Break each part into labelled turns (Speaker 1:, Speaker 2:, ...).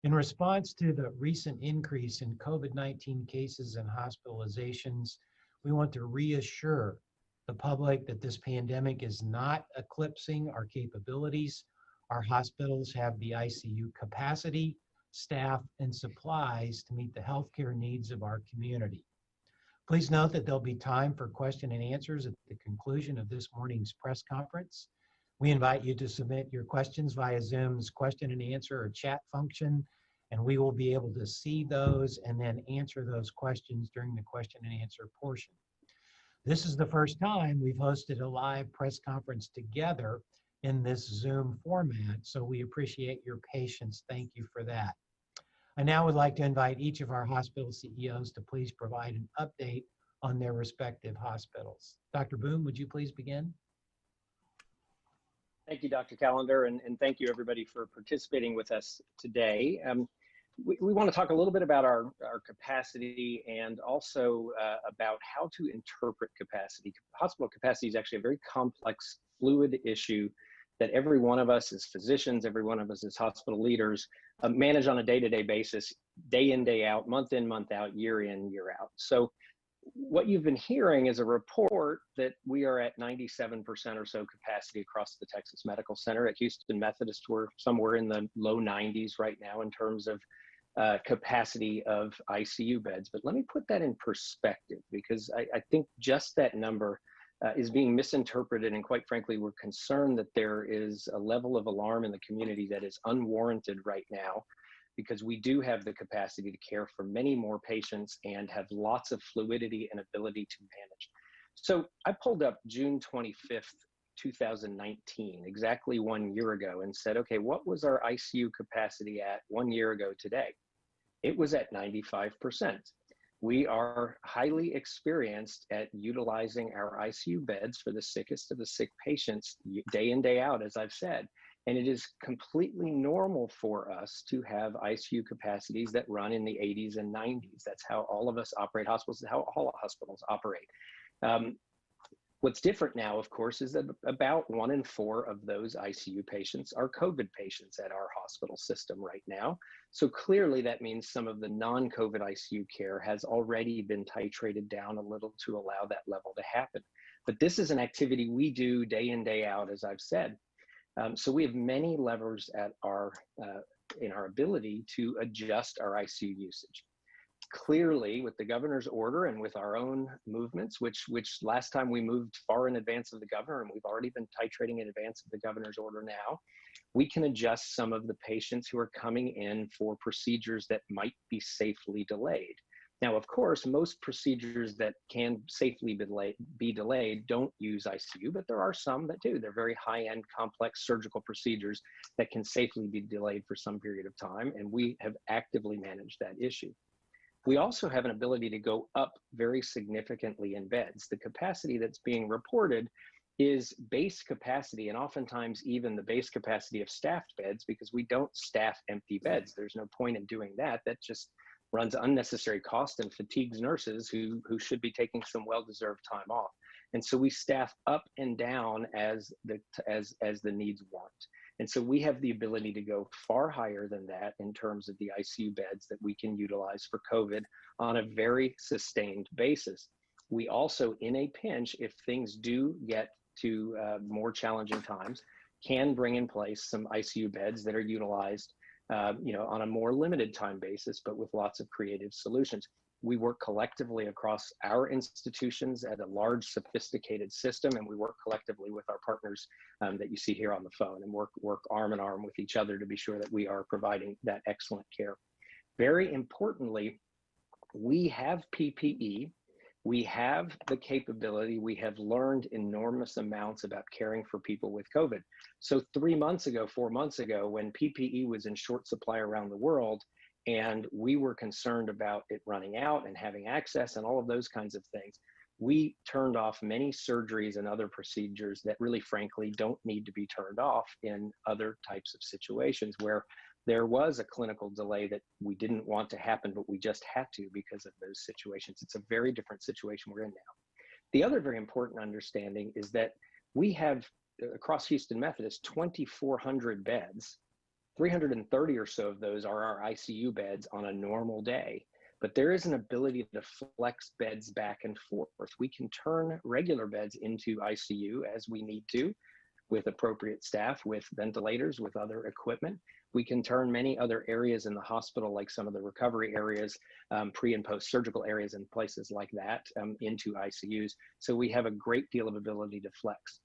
Speaker 1: In response to the recent increase in COVID-19 cases and hospitalizations, we want to reassure the public that this pandemic is not eclipsing our capabilities. Our hospitals have the ICU capacity, staff, and supplies to meet the healthcare needs of our community. Please note that there'll be time for question and answers at the conclusion of this morning's press conference. We invite you to submit your questions via Zoom's question and answer or chat function, and we will be able to see those and then answer those questions during the question and answer portion. This is the first time we've hosted a live press conference together in this Zoom format, so we appreciate your patience. Thank you for that. I now would like to invite each of our hospital CEOs to please provide an update on their respective hospitals. Dr. Boone, would you please begin?
Speaker 2: Thank you, Dr. Callender, and thank you everybody for participating with us today. We want to talk a little bit about our capacity and also about how to interpret capacity. Hospital capacity is actually a very complex, fluid issue that every one of us as physicians, every one of us as hospital leaders manage on a day-to-day basis, day in, day out, month in, month out, year in, year out. So what you've been hearing is a report that we are at 97% or so capacity across the Texas Medical Center. At Houston Methodist, we're somewhere in the low 90s right now in terms of capacity of ICU beds. But let me put that in perspective, because I think just that number is being misinterpreted, and quite frankly, we're concerned that there is a level of alarm in the community that is unwarranted right now, because we do have the capacity to care for many more patients and have lots of fluidity and ability to manage. So I pulled up June 25th, 2019, exactly 1 year ago, and said, okay, what was our ICU capacity at 1 year ago today? It was at 95%. We are highly experienced at utilizing our ICU beds for the sickest of the sick patients day in, day out, as I've said. And it is completely normal for us to have ICU capacities that run in the 80s and 90s. That's how all of us operate hospitals, how all hospitals operate. What's different now, of course, is that about 1 in 4 of those ICU patients are COVID patients at our hospital system right now. So clearly that means some of the non-COVID ICU care has already been titrated down a little to allow that level to happen. But this is an activity we do day in, day out, as I've said. So we have many levers at in our ability to adjust our ICU usage. Clearly, with the governor's order and with our own movements, which last time we moved far in advance of the governor, and we've already been titrating in advance of the governor's order now, we can adjust some of the patients who are coming in for procedures that might be safely delayed. Now, of course, most procedures that can safely be delayed don't use ICU, but there are some that do. They're very high-end, complex surgical procedures that can safely be delayed for some period of time, and we have actively managed that issue. We also have an ability to go up very significantly in beds. The capacity that's being reported is base capacity, and oftentimes even the base capacity of staffed beds, because we don't staff empty beds. There's no point in doing that. That just runs unnecessary cost and fatigues nurses who should be taking some well-deserved time off. And so we staff up and down as the needs warrant. And so we have the ability to go far higher than that in terms of the ICU beds that we can utilize for COVID on a very sustained basis. We also, in a pinch, if things do get to more challenging times, can bring in place some ICU beds that are utilized on a more limited time basis, but with lots of creative solutions. We work collectively across our institutions at a large, sophisticated system, and we work collectively with our partners that you see here on the phone, and work arm in arm with each other to be sure that we are providing that excellent care. Very importantly, we have PPE, we have the capability, we have learned enormous amounts about caring for people with COVID. So 3 months ago, 4 months ago, when PPE was in short supply around the world, and we were concerned about it running out and having access and all of those kinds of things, we turned off many surgeries and other procedures that really, frankly, don't need to be turned off in other types of situations where there was a clinical delay that we didn't want to happen, but we just had to because of those situations. It's a very different situation we're in now. The other very important understanding is that we have, across Houston Methodist, 2,400 beds 330 or so of those are our ICU beds on a normal day. But there is an ability to flex beds back and forth. We can turn regular beds into ICU as we need to, with appropriate staff, with ventilators, with other equipment. We can turn many other areas in the hospital, like some of the recovery areas, pre and post surgical areas and places like that, into ICUs. So we have a great deal of ability to flex.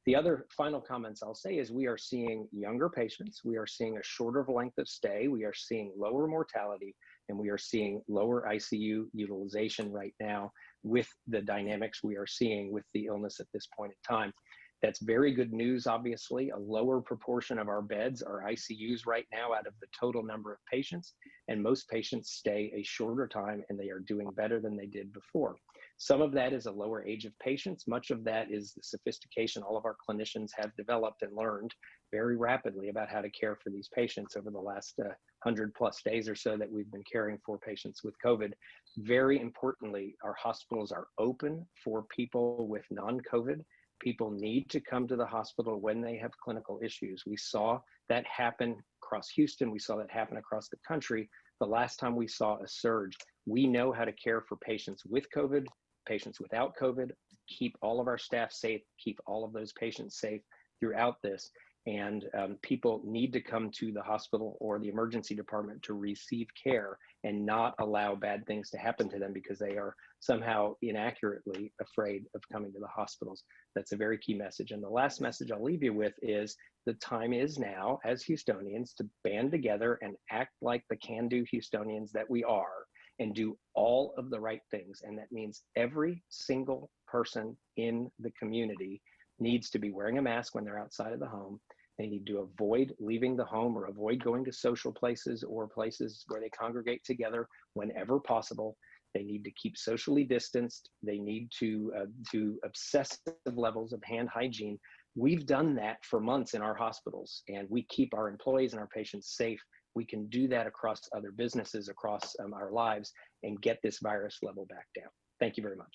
Speaker 2: The other final comments I'll say is we are seeing younger patients, we are seeing a shorter length of stay, we are seeing lower mortality, and we are seeing lower ICU utilization right now with the dynamics we are seeing with the illness at this point in time. That's very good news, obviously. A lower proportion of our beds are ICUs right now out of the total number of patients, and most patients stay a shorter time and they are doing better than they did before. Some of that is a lower age of patients. Much of that is the sophistication all of our clinicians have developed and learned very rapidly about how to care for these patients over the last 100+ days or so that we've been caring for patients with COVID. Very importantly, our hospitals are open for people with non-COVID. People need to come to the hospital when they have clinical issues. We saw that happen across Houston. We saw that happen across the country. The last time we saw a surge, we know how to care for patients with COVID, patients without COVID, keep all of our staff safe, keep all of those patients safe throughout this. And people need to come to the hospital or the emergency department to receive care and not allow bad things to happen to them because they are somehow inaccurately afraid of coming to the hospitals. That's a very key message. And the last message I'll leave you with is the time is now, as Houstonians, to band together and act like the can-do Houstonians that we are and do all of the right things. And that means every single person in the community needs to be wearing a mask when they're outside of the home. They need to avoid leaving the home or avoid going to social places or places where they congregate together whenever possible. They need to keep socially distanced. They need to do obsessive levels of hand hygiene. We've done that for months in our hospitals, and we keep our employees and our patients safe. We can do that across other businesses, across our lives, and get this virus level back down. Thank you very much.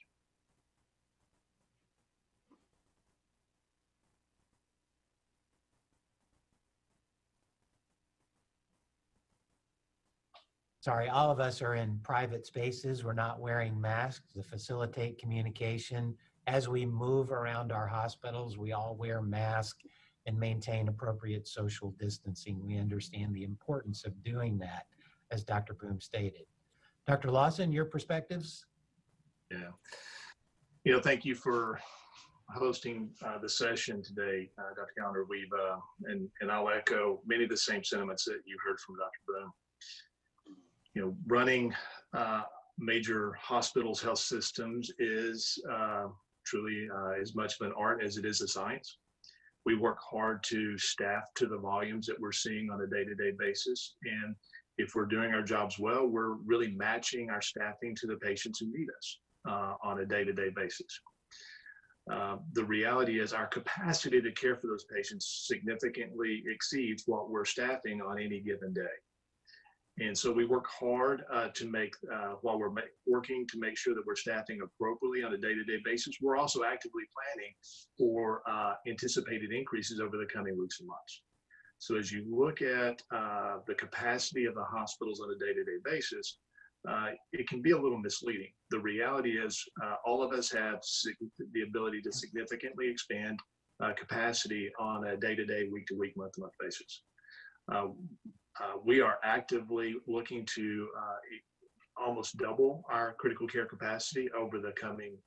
Speaker 1: Sorry, all of us are in private spaces. We're not wearing masks to facilitate communication. As we move around our hospitals, we all wear masks and maintain appropriate social distancing. We understand the importance of doing that, as Dr. Boom stated. Dr. Lawson, your perspectives?
Speaker 3: Yeah. Thank you for hosting the session today, Dr. Callender. We've, and I'll echo many of the same sentiments that you heard from Dr. Boom. Running major hospitals, health systems is truly as much of an art as it is a science. We work hard to staff to the volumes that we're seeing on a day-to-day basis. And if we're doing our jobs well, we're really matching our staffing to the patients who need us on a day-to-day basis. The reality is our capacity to care for those patients significantly exceeds what we're staffing on any given day. And so we work hard to make, while we're working to make sure that we're staffing appropriately on a day-to-day basis, we're also actively planning for anticipated increases over the coming weeks and months. So as you look at the capacity of the hospitals on a day-to-day basis, it can be a little misleading. The reality is all of us have the ability to significantly expand capacity on a day-to-day, week-to-week, month-to-month basis. We are actively looking to almost double our critical care capacity over the coming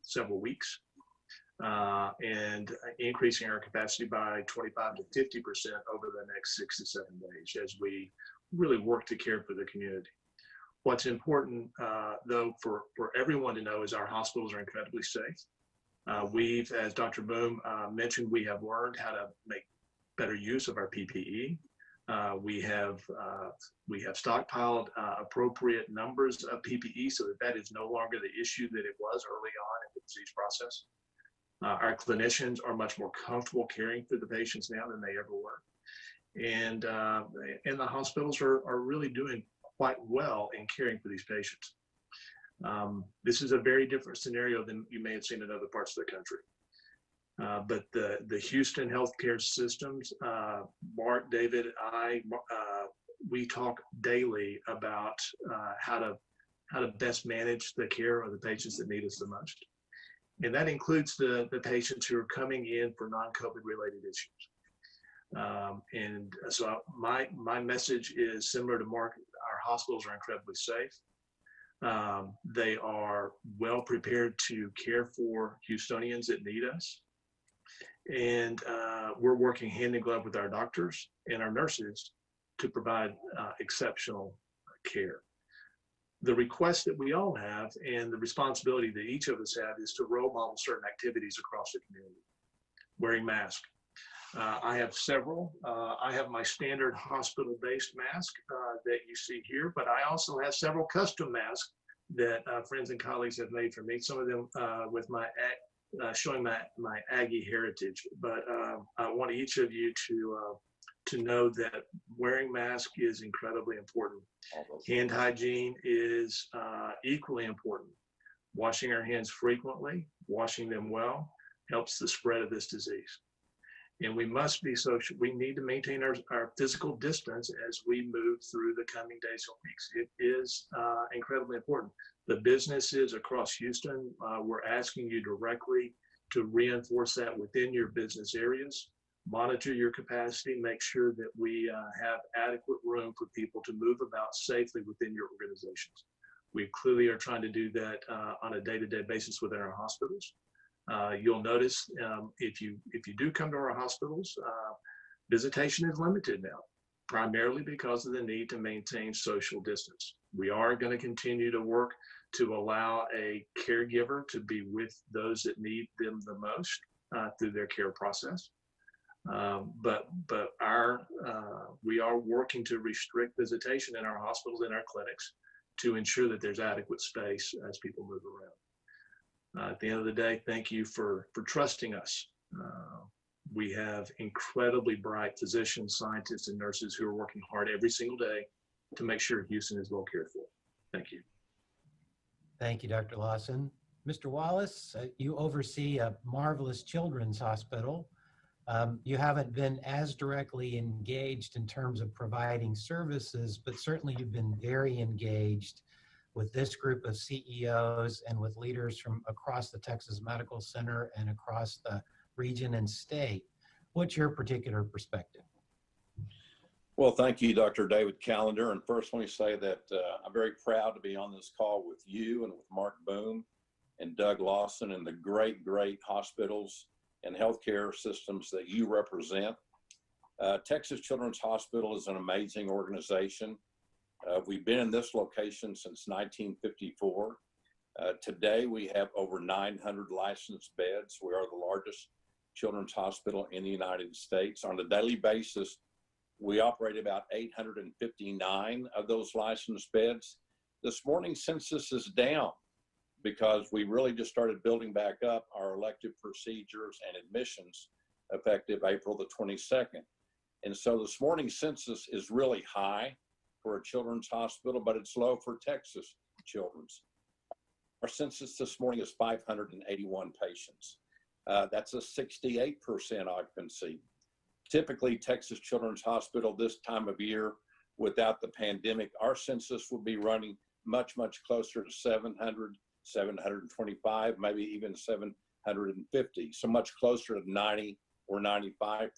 Speaker 3: several weeks and increasing our capacity by 25 to 50% over the next 6 to 7 days as we really work to care for the community. What's important, though, for everyone to know is our hospitals are incredibly safe. We've, as Dr. Boom mentioned, we have learned how to make better use of our PPE. We have stockpiled appropriate numbers of PPE so that is no longer the issue that it was early on in the disease process. Our clinicians are much more comfortable caring for the patients now than they ever were. And the hospitals are really doing quite well in caring for these patients. This is a very different scenario than you may have seen in other parts of the country. But the Houston healthcare systems, Mark, David, we talk daily about how to best manage the care of the patients that need us the most. And that includes the patients who are coming in for non-COVID related issues. And so my message is similar to Mark. Our hospitals are incredibly safe. They are well prepared to care for Houstonians that need us. And we're working hand in glove with our doctors and our nurses to provide exceptional care. The request that we all have and the responsibility that each of us have is to role model certain activities across the community. Wearing masks. I have several. I have my standard hospital-based mask that you see here, but I also have several custom masks that friends and colleagues have made for me. Some of them with my showing my Aggie heritage. But I want each of you to know that wearing masks is incredibly important. Hand hygiene is equally important. Washing our hands frequently, washing them well, helps the spread of this disease. And we must be social. We need to maintain our physical distance as we move through the coming days and weeks. It is incredibly important. The businesses across Houston, we're asking you directly to reinforce that within your business areas. Monitor your capacity, make sure that we have adequate room for people to move about safely within your organizations. We clearly are trying to do that on a day-to-day basis within our hospitals. You'll notice if you do come to our hospitals, visitation is limited now, primarily because of the need to maintain social distance. We are going to continue to work to allow a caregiver to be with those that need them the most through their care process. But we are working to restrict visitation in our hospitals and our clinics to ensure that there's adequate space as people move around. At the end of the day, thank you for trusting us. We have incredibly bright physicians, scientists, and nurses who are working hard every single day to make sure Houston is well cared for. Thank you.
Speaker 1: Thank you, Dr. Lawson. Mr. Wallace, you oversee a marvelous children's hospital. You haven't been as directly engaged in terms of providing services, but certainly you've been very engaged with this group of CEOs and with leaders from across the Texas Medical Center and across the region and state. What's your particular perspective?
Speaker 4: Well, thank you, Dr. David Callender. And first, let me say that I'm very proud to be on this call with you and with Mark Boone and Doug Lawson and the great, great hospitals and healthcare systems that you represent. Texas Children's Hospital is an amazing organization. We've been in this location since 1954. Today, we have over 900 licensed beds. We are the largest children's hospital in the United States. On a daily basis, we operate about 859 of those licensed beds. This morning's census is down because we really just started building back up our elective procedures and admissions effective April the 22nd. And so this morning's census is really high for a children's hospital, but it's low for Texas Children's. Our census this morning is 581 patients. That's a 68% occupancy. Typically, Texas Children's Hospital this time of year, without the pandemic, our census would be running much, much closer to 700, 725, maybe even 750, so much closer to 90 or 95%.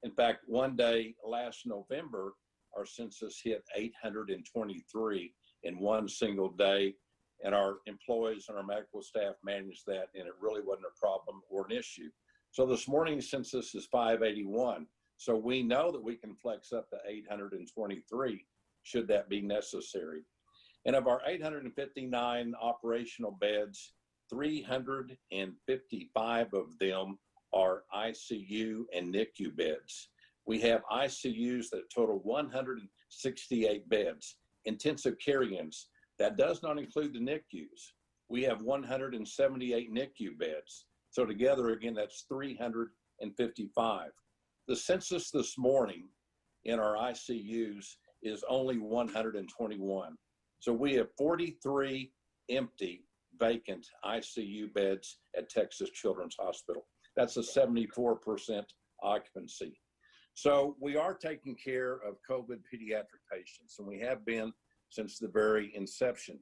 Speaker 4: In fact, one day last November, our census hit 823 in one single day, and our employees and our medical staff managed that, and it really wasn't a problem or an issue. So this morning's census is 581. So we know that we can flex up to 823 should that be necessary. And of our 859 operational beds, 355 of them are ICU and NICU beds. We have ICUs that total 168 beds, intensive care units. That does not include the NICUs. We have 178 NICU beds. So together, again, that's 355. The census this morning in our ICUs is only 121. So we have 43 empty, vacant ICU beds at Texas Children's Hospital. That's a 74% occupancy. So we are taking care of COVID pediatric patients, and we have been since the very inception.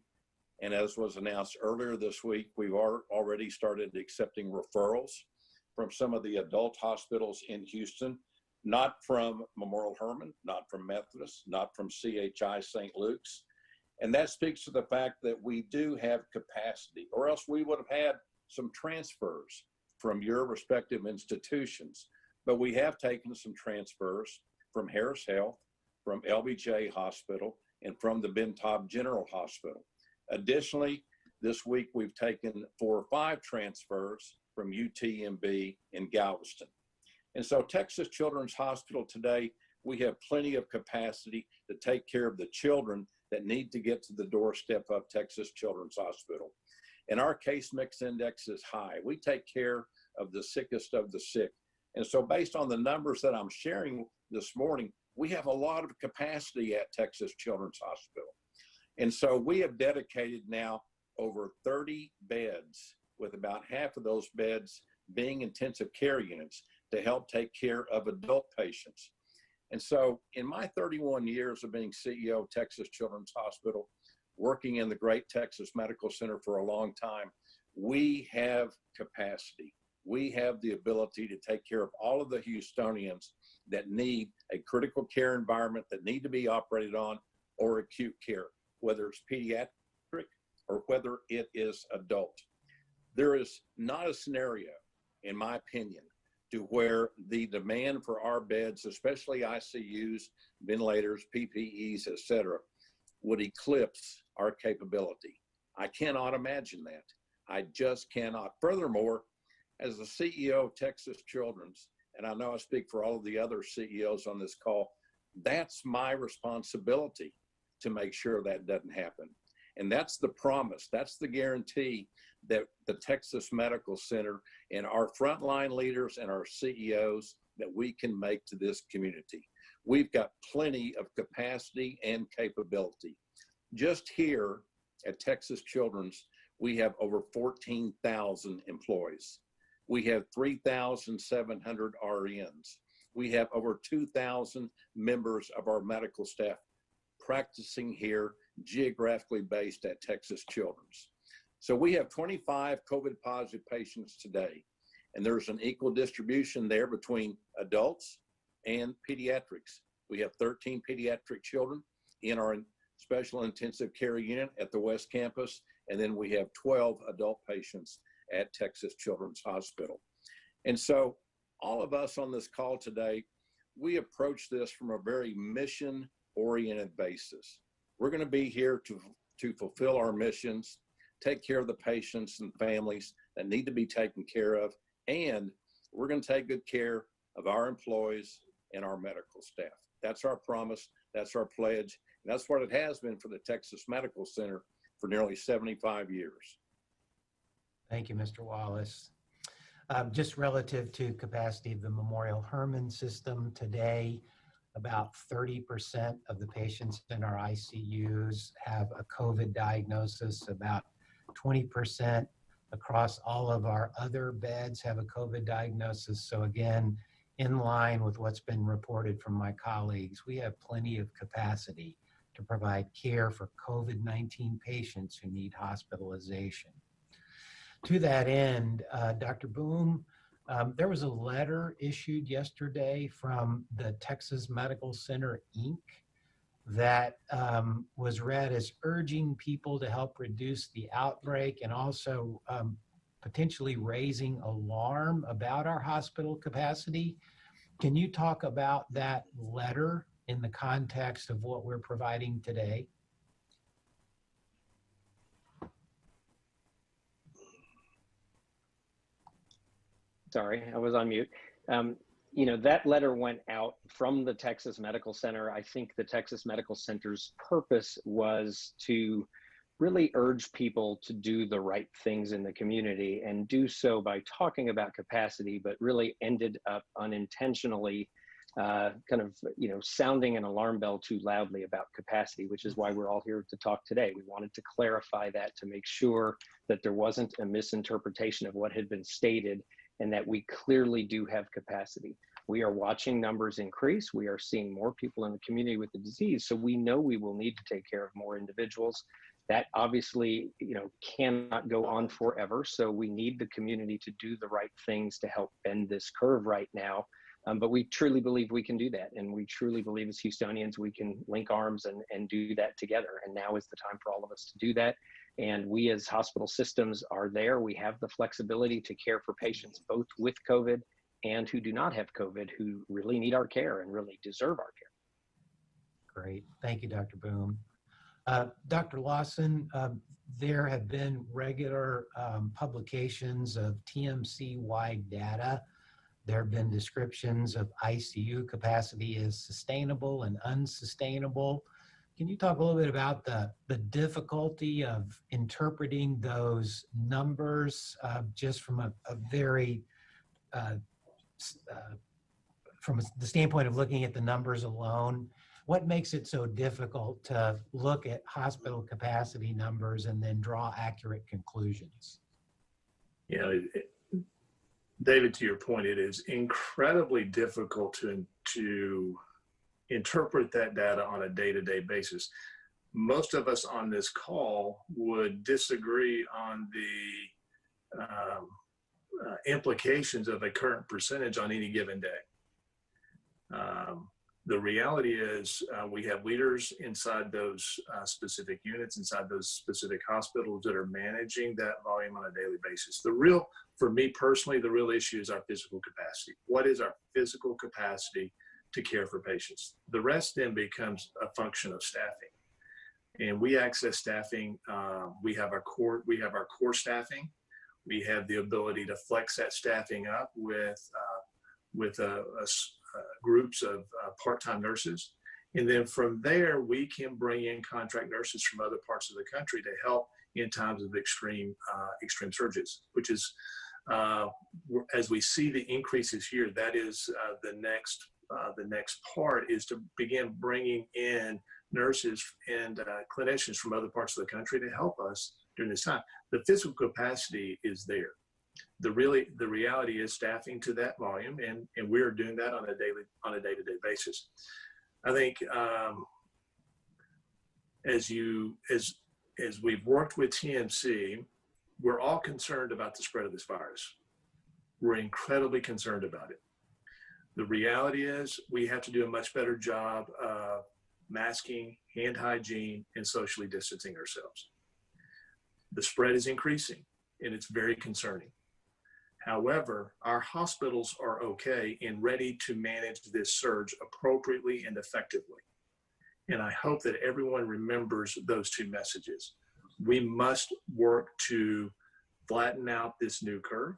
Speaker 4: And as was announced earlier this week, we've already started accepting referrals from some of the adult hospitals in Houston, not from Memorial Hermann, not from Methodist, not from CHI St. Luke's. And that speaks to the fact that we do have capacity, or else we would have had some transfers from your respective institutions. But we have taken some transfers from Harris Health, from LBJ Hospital, and from the Ben Taub General Hospital. Additionally, this week we've taken 4 or 5 transfers from UTMB in Galveston. And so Texas Children's Hospital today, we have plenty of capacity to take care of the children that need to get to the doorstep of Texas Children's Hospital. And our case mix index is high. We take care of the sickest of the sick. And so based on the numbers that I'm sharing this morning, we have a lot of capacity at Texas Children's Hospital. And so we have dedicated now over 30 beds, with about half of those beds being intensive care units to help take care of adult patients. And so in my 31 years of being CEO of Texas Children's Hospital, working in the great Texas Medical Center for a long time, we have capacity. We have the ability to take care of all of the Houstonians that need a critical care environment, that need to be operated on, or acute care, whether it's pediatric or whether it is adult. There is not a scenario, in my opinion, to where the demand for our beds, especially ICUs, ventilators, PPEs, et cetera, would eclipse our capability. I cannot imagine that. I just cannot. Furthermore, as the CEO of Texas Children's, and I know I speak for all of the other CEOs on this call, that's my responsibility to make sure that doesn't happen. And that's the promise, that's the guarantee that the Texas Medical Center and our frontline leaders and our CEOs that we can make to this community. We've got plenty of capacity and capability. Just here at Texas Children's, we have over 14,000 employees. We have 3,700 RNs. We have over 2,000 members of our medical staff practicing here, geographically based at Texas Children's. So we have 25 COVID positive patients today, and there's an equal distribution there between adults and pediatrics. We have 13 pediatric children in our special intensive care unit at the West Campus, and then we have 12 adult patients at Texas Children's Hospital. And so all of us on this call today, we approach this from a very mission-oriented basis. We're going to be here to fulfill our missions, take care of the patients and families that need to be taken care of, and we're going to take good care of our employees and our medical staff. That's our promise, that's our pledge, and that's what it has been for the Texas Medical Center for nearly 75 years.
Speaker 1: Thank you, Mr. Wallace. Just relative to capacity of the Memorial Hermann system today, about 30% of the patients in our ICUs have a COVID diagnosis. About 20% across all of our other beds have a COVID diagnosis. So again, in line with what's been reported from my colleagues, we have plenty of capacity to provide care for COVID-19 patients who need hospitalization. To that end, Dr. Boom, there was a letter issued yesterday from the Texas Medical Center, Inc. that was read as urging people to help reduce the outbreak and also potentially raising alarm about our hospital capacity. Can you talk about that letter in the context of what we're providing today?
Speaker 2: Sorry, I was on mute. You know, that letter went out from the Texas Medical Center. I think the Texas Medical Center's purpose was to really urge people to do the right things in the community and do so by talking about capacity, but really ended up unintentionally kind of, you know, sounding an alarm bell too loudly about capacity, which is why we're all here to talk today. We wanted to clarify that to make sure that there wasn't a misinterpretation of what had been stated and that we clearly do have capacity. We are watching numbers increase. We are seeing more people in the community with the disease. So we know we will need to take care of more individuals. That obviously, cannot go on forever. So we need the community to do the right things to help bend this curve right now. But we truly believe we can do that. And we truly believe as Houstonians, we can link arms and do that together. And now is the time for all of us to do that. And we as hospital systems are there. We have the flexibility to care for patients both with COVID and who do not have COVID, who really need our care and really deserve our care.
Speaker 1: Great. Thank you, Dr. Boom. Dr. Lawson, there have been regular publications of TMC-wide data. There have been descriptions of ICU capacity as sustainable and unsustainable. Can you talk a little bit about the difficulty of interpreting those numbers just from a very, from the standpoint of looking at the numbers alone? What makes it so difficult to look at hospital capacity numbers and then draw accurate conclusions?
Speaker 3: David, to your point, it is incredibly difficult to interpret that data on a day-to-day basis. Most of us on this call would disagree on the implications of a current percentage on any given day. The reality is we have leaders inside those specific units, inside those specific hospitals that are managing that volume on a daily basis. For me personally, the real issue is our physical capacity. What is our physical capacity to care for patients? The rest then becomes a function of staffing. And we access staffing. We have our core staffing. We have the ability to flex that staffing up with groups of part-time nurses. And then from there, we can bring in contract nurses from other parts of the country to help in times of extreme surges, which is, as we see the increases here, that is the next part is to begin bringing in nurses and clinicians from other parts of the country to help us during this time. The physical capacity is there. The reality is staffing to that volume, and we're doing that on a day-to-day basis. I think as we've worked with TMC, we're all concerned about the spread of this virus. We're incredibly concerned about it. The reality is we have to do a much better job of masking, hand hygiene, and socially distancing ourselves. The spread is increasing, and it's very concerning. However, our hospitals are okay and ready to manage this surge appropriately and effectively. And I hope that everyone remembers those two messages. We must work to flatten out this new curve,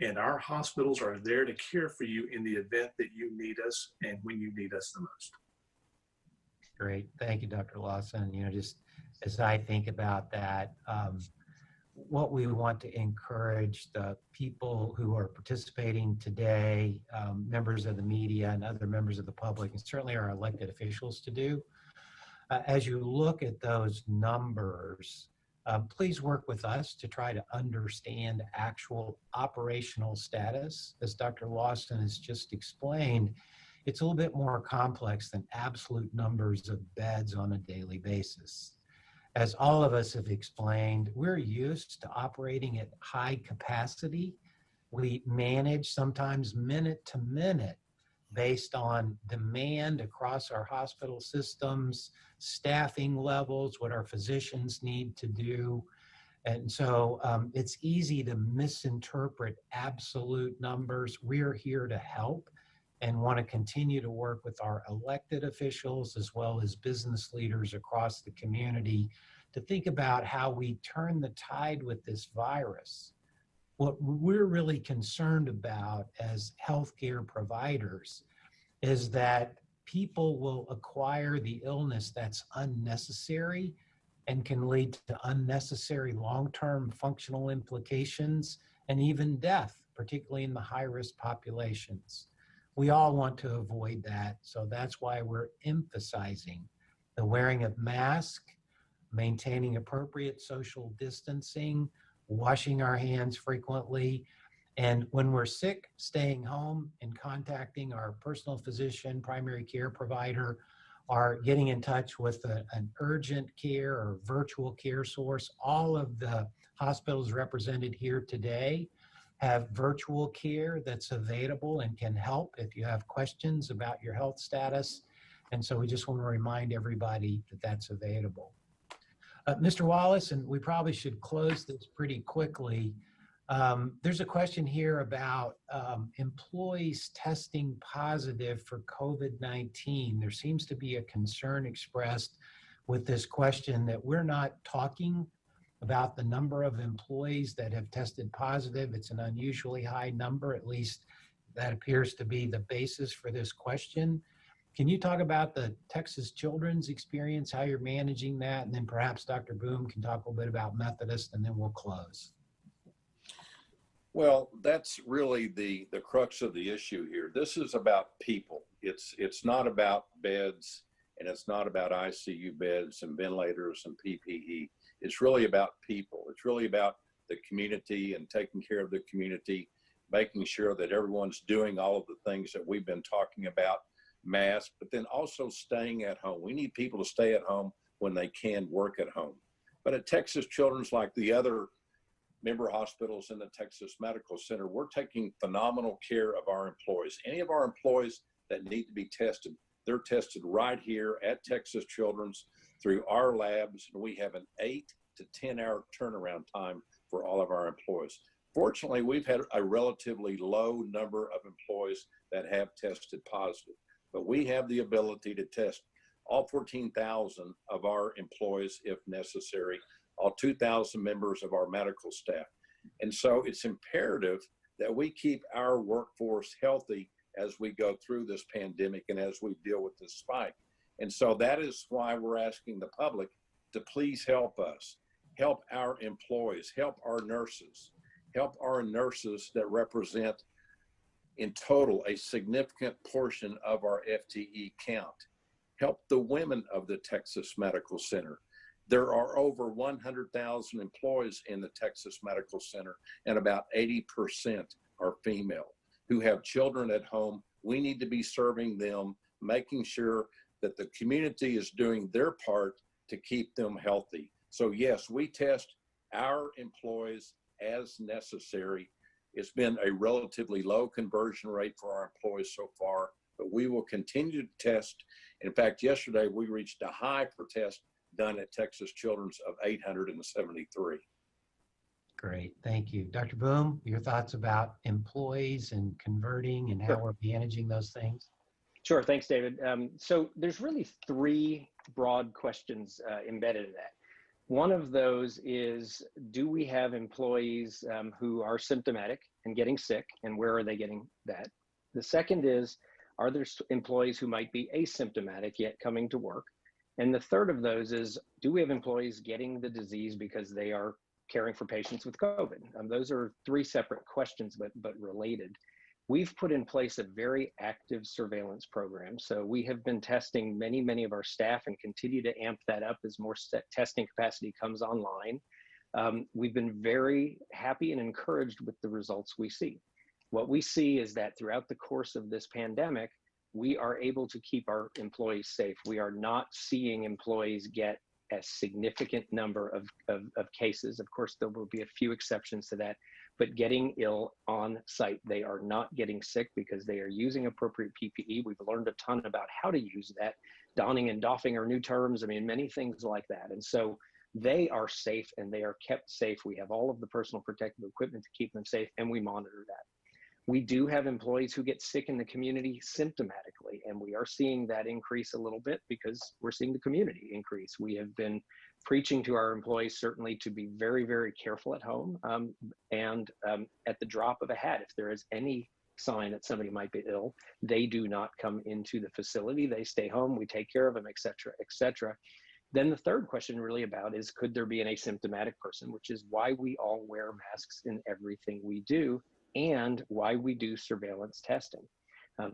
Speaker 3: and our hospitals are there to care for you in the event that you need us and when you need us the most.
Speaker 1: Great. Thank you, Dr. Lawson. Just as I think about that, what we want to encourage the people who are participating today, members of the media and other members of the public, and certainly our elected officials to do, as you look at those numbers, please work with us to try to understand actual operational status. As Dr. Lawson has just explained, it's a little bit more complex than absolute numbers of beds on a daily basis. As all of us have explained, we're used to operating at high capacity. We manage sometimes minute to minute based on demand across our hospital systems, staffing levels, what our physicians need to do. And so it's easy to misinterpret absolute numbers. We're here to help and want to continue to work with our elected officials as well as business leaders across the community to think about how we turn the tide with this virus. What we're really concerned about as healthcare providers is that people will acquire the illness that's unnecessary and can lead to unnecessary long-term functional implications and even death, particularly in the high-risk populations. We all want to avoid that, so that's why we're emphasizing the wearing of masks, maintaining appropriate social distancing, washing our hands frequently, And when we're sick, staying home and contacting our personal physician, primary care provider, or getting in touch with an urgent care or virtual care source. All of the hospitals represented here today have virtual care that's available and can help if you have questions about your health status. And so we just want to remind everybody that that's available. Mr. Wallace, and we probably should close this pretty quickly. There's a question here about employees testing positive for COVID-19. There seems to be a concern expressed with this question that we're not talking about the number of employees that have tested positive. It's an unusually high number, at least that appears to be the basis for this question. Can you talk about the Texas Children's experience, how you're managing that? And then perhaps Dr. Boom can talk a little bit about Methodist, and then we'll close.
Speaker 4: Well, that's really the crux of the issue here. This is about people. It's not about beds, and it's not about ICU beds and ventilators and PPE. It's really about people. It's really about the community and taking care of the community, making sure that everyone's doing all of the things that we've been talking about, masks, but then also staying at home. We need people to stay at home when they can work at home. But at Texas Children's, like the other member hospitals in the Texas Medical Center, we're taking phenomenal care of our employees. Any of our employees that need to be tested, they're tested right here at Texas Children's through our labs. And we have an 8 to 10 hour turnaround time for all of our employees. Fortunately, we've had a relatively low number of employees that have tested positive, but we have the ability to test all 14,000 of our employees if necessary, all 2,000 members of our medical staff. And so it's imperative that we keep our workforce healthy as we go through this pandemic and as we deal with this spike. And so that is why we're asking the public to please help us, help our employees, help our nurses that represent in total a significant portion of our FTE count. Help the women of the Texas Medical Center. There are over 100,000 employees in the Texas Medical Center, and about 80% are female who have children at home. We need to be serving them, making sure that the community is doing their part to keep them healthy. So yes, we test our employees as necessary. It's been a relatively low conversion rate for our employees so far, but we will continue to test. In fact, yesterday we reached a high per test done at Texas Children's of 873.
Speaker 1: Great, thank you. Dr. Boom, your thoughts about employees and converting and how
Speaker 2: Sure.
Speaker 1: we're managing those things?
Speaker 2: Sure, thanks, David. So there's really three broad questions embedded in that. One of those is, do we have employees who are symptomatic and getting sick, and where are they getting that? The second is, are there employees who might be asymptomatic yet coming to work? And the third of those is, do we have employees getting the disease because they are caring for patients with COVID? Those are three separate questions, but related. We've put in place a very active surveillance program. So we have been testing many of our staff and continue to amp that up as more testing capacity comes online. We've been very happy and encouraged with the results we see. What we see is that throughout the course of this pandemic, we are able to keep our employees safe. We are not seeing employees get a significant number of cases. Of course, there will be a few exceptions to that, but getting ill on site. They are not getting sick because they are using appropriate PPE. We've learned a ton about how to use that. Donning and doffing are new terms. I mean, many things like that. And so they are safe and they are kept safe. We have all of the personal protective equipment to keep them safe, and we monitor that. We do have employees who get sick in the community symptomatically, and we are seeing that increase a little bit because we're seeing the community increase. We have been preaching to our employees certainly to be very careful at home, and at the drop of a hat, if there is any sign that somebody might be ill, they do not come into the facility. They stay home, we take care of them, et cetera, et cetera. Then the third question really about is, could there be an asymptomatic person, which is why we all wear masks in everything we do, and why we do surveillance testing.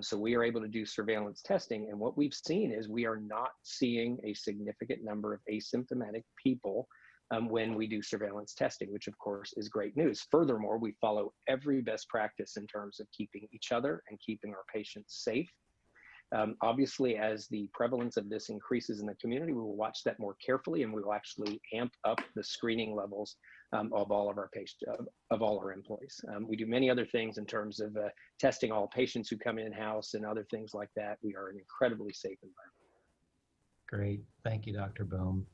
Speaker 2: So we are able to do surveillance testing, and what we've seen is we are not seeing a significant number of asymptomatic people when we do surveillance testing, which of course is great news. Furthermore, we follow every best practice in terms of keeping each other and keeping our patients safe. Obviously, as the prevalence of this increases in the community, we will watch that more carefully, and we will actually amp up the screening levels of all of our patients, of all our employees. We do many other things in terms of testing all patients who come in-house and other things like that. We are an incredibly safe environment.
Speaker 1: Great. Thank you, Dr. Bohm.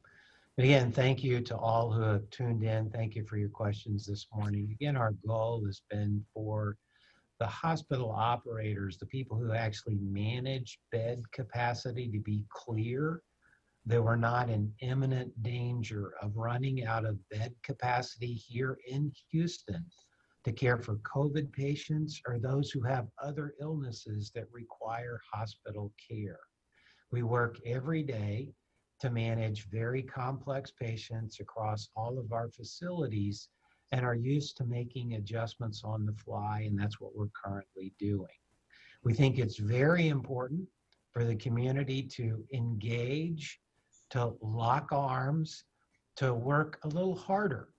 Speaker 1: And again, thank you to all who have tuned in. Thank you for your questions this morning. Again, our goal has been for the hospital operators, the people who actually manage bed capacity, to be clear that we're not in imminent danger of running out of bed capacity here in Houston to care for COVID patients or those who have other illnesses that require hospital care. We work every day to manage very complex patients across all of our facilities and are used to making adjustments on the fly, and that's what we're currently doing. We think it's very important for the community to engage, to lock arms, to work a little harder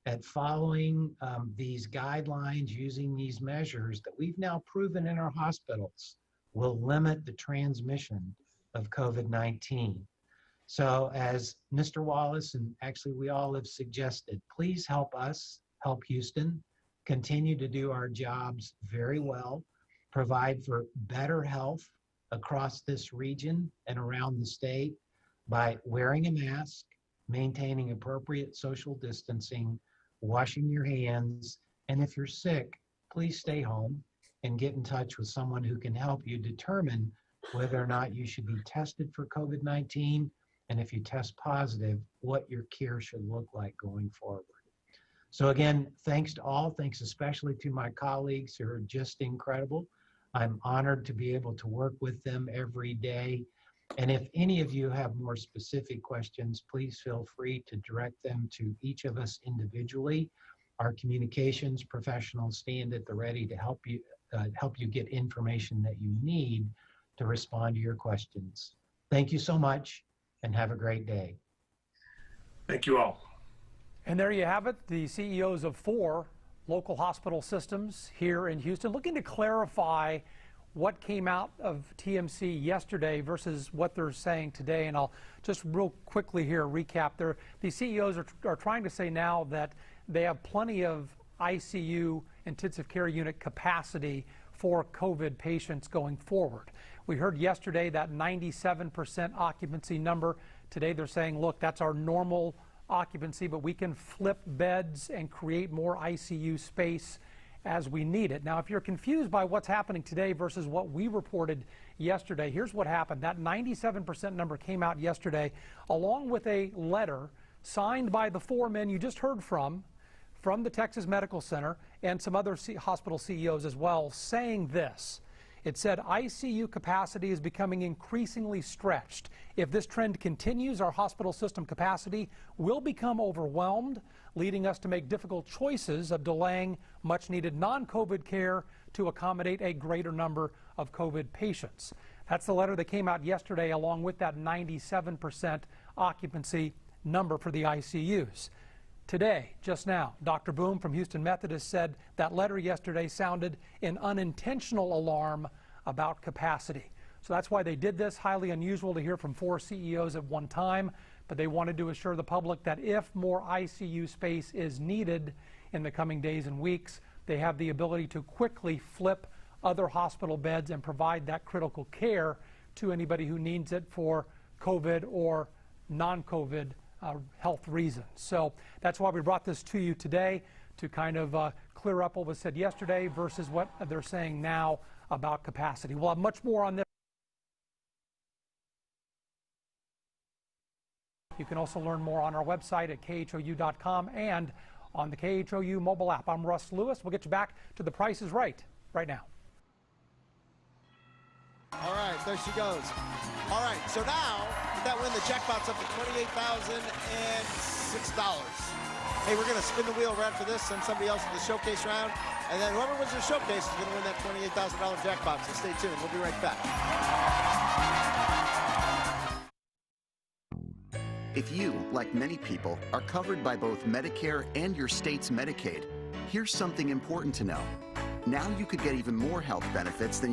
Speaker 1: at following these guidelines, using these measures that we've now proven in our hospitals will limit the transmission of COVID-19. So as Mr. Wallace, and actually we all have suggested, please help us, help Houston, continue to do our jobs very well, provide for better health across this region and around the state by wearing a mask, maintaining appropriate social distancing, washing your hands, and if you're sick, please stay home and get in touch with someone who can help you determine whether or not you should be tested for COVID-19, and if you test positive, what your care should look like going forward. So again, thanks to all, thanks especially to my colleagues who are just incredible. I'm honored to be able to work with them every day. And if any of you have more specific questions, please feel free to direct them to each of us individually. Our communications professionals stand at the ready to help you get information that you need to respond to your questions. Thank you so much, and have a great day.
Speaker 3: Thank you all.
Speaker 5: And there you have it, the CEOs of 4 local hospital systems here in Houston, looking to clarify what came out of TMC yesterday versus what they're saying today. And I'll just real quickly here recap. These CEOs are trying to say now that they have plenty of ICU intensive care unit capacity for COVID patients going forward. We heard yesterday that 97% occupancy number. Today they're saying, look, that's our normal occupancy, but we can flip beds and create more ICU space as we need it. Now, if you're confused by what's happening today versus what we reported yesterday, here's what happened. That 97% number came out yesterday, along with a letter signed by the 4 men you just heard from the Texas Medical Center and some other hospital CEOs as well, saying this. It said, ICU capacity is becoming increasingly stretched. If this trend continues, our hospital system capacity will become overwhelmed, leading us to make difficult choices of delaying much needed non-COVID care to accommodate a greater number of COVID patients. That's the letter that came out yesterday, along with that 97% occupancy number for the ICUs. Today, just now, Dr. Boom from Houston Methodist said that letter yesterday sounded an unintentional alarm about capacity. So that's why they did this. Highly unusual to hear from 4 CEOs at one time, but they wanted to assure the public that if more ICU space is needed in the coming days and weeks, they have the ability to quickly flip other hospital beds and provide that critical care to anybody who needs it for COVID or non-COVID health reasons. So that's why we brought this to you today, to kind of clear up what was said yesterday versus what they're saying now about capacity. We'll have much more on this. You can also learn more on our website at khou.com and on the KHOU mobile app. I'm Russ Lewis. We'll get you back to The Price is Right now.
Speaker 6: All right, there she goes. All right, so now that win, the jackpot's up to $28,006. Hey, we're going to spin the wheel right after this, send somebody else to the showcase round, and then whoever wins the showcase is going to win that $28,000 jackpot, so stay tuned. We'll be right back.
Speaker 7: If you, like many people, are covered by both Medicare and your state's Medicaid, here's something important to know. Now you could get even more health benefits than